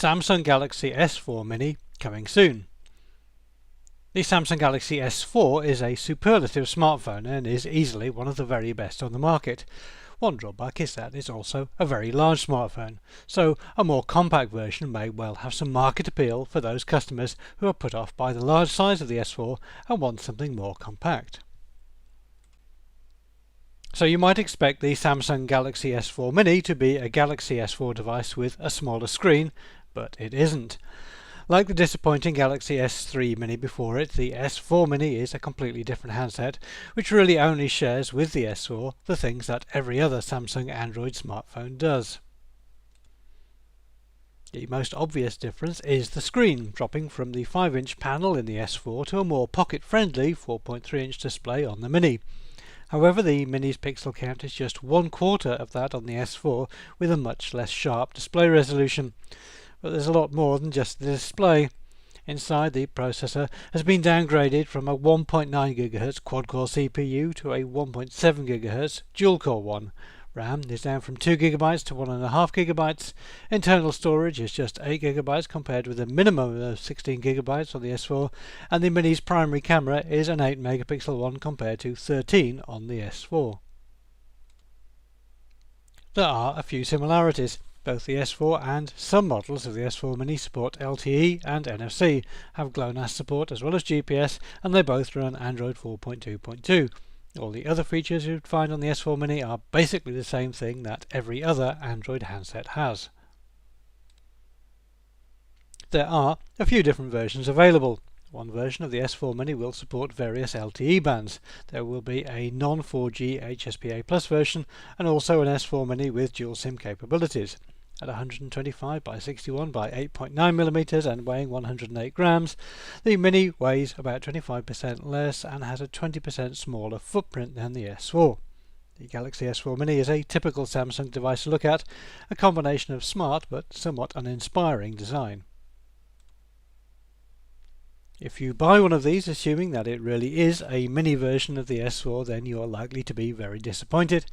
Samsung Galaxy S4 Mini coming soon. The Samsung Galaxy S4 is a superlative smartphone and is easily one of the very best on the market. One drawback is that it's also a very large smartphone, so a more compact version may well have some market appeal for those customers who are put off by the large size of the S4 and want something more compact. So you might expect the Samsung Galaxy S4 Mini to be a Galaxy S4 device with a smaller screen, but it isn't. Like the disappointing Galaxy S3 Mini before it, the S4 Mini is a completely different handset, which really only shares with the S4 the things that every other Samsung Android smartphone does. The most obvious difference is the screen, dropping from the 5-inch panel in the S4 to a more pocket-friendly 4.3-inch display on the Mini. However, the Mini's pixel count is just 1/4 of that on the S4, with a much less sharp display resolution. But there's a lot more than just the display. Inside, the processor has been downgraded from a 1.9 GHz quad-core CPU to a 1.7 GHz dual-core one. RAM is down from 2 GB to 1.5 GB. Internal storage is just 8 GB compared with a minimum of 16 GB on the S4, and the Mini's primary camera is an 8 megapixel one compared to 13 on the S4. There are a few similarities. Both the S4 and some models of the S4 Mini support LTE and NFC, have GLONASS support as well as GPS, and they both run Android 4.2.2. All the other features you'd find on the S4 Mini are basically the same thing that every other Android handset has. There are a few different versions available. One version of the S4 Mini will support various LTE bands. There will be a non-4G HSPA Plus version and also an S4 Mini with dual SIM capabilities. At 125 by 61 by 8.9 mm and weighing 108 grams, the Mini weighs about 25% less and has a 20% smaller footprint than the S4. The Galaxy S4 Mini is a typical Samsung device to look at, a combination of smart but somewhat uninspiring design. If you buy one of these assuming that it really is a mini version of the S4, then you are likely to be very disappointed.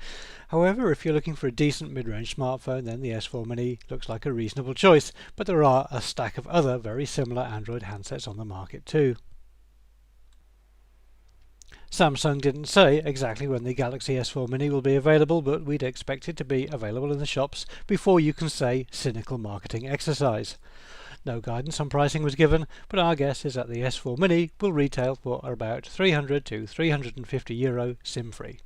However, if you're looking for a decent mid-range smartphone, then the S4 Mini looks like a reasonable choice, but there are a stack of other very similar Android handsets on the market too. Samsung didn't say exactly when the Galaxy S4 Mini will be available, but we'd expect it to be available in the shops before you can say cynical marketing exercise. No guidance on pricing was given, but our guess is that the S4 Mini will retail for about €300 to €350 SIM-free.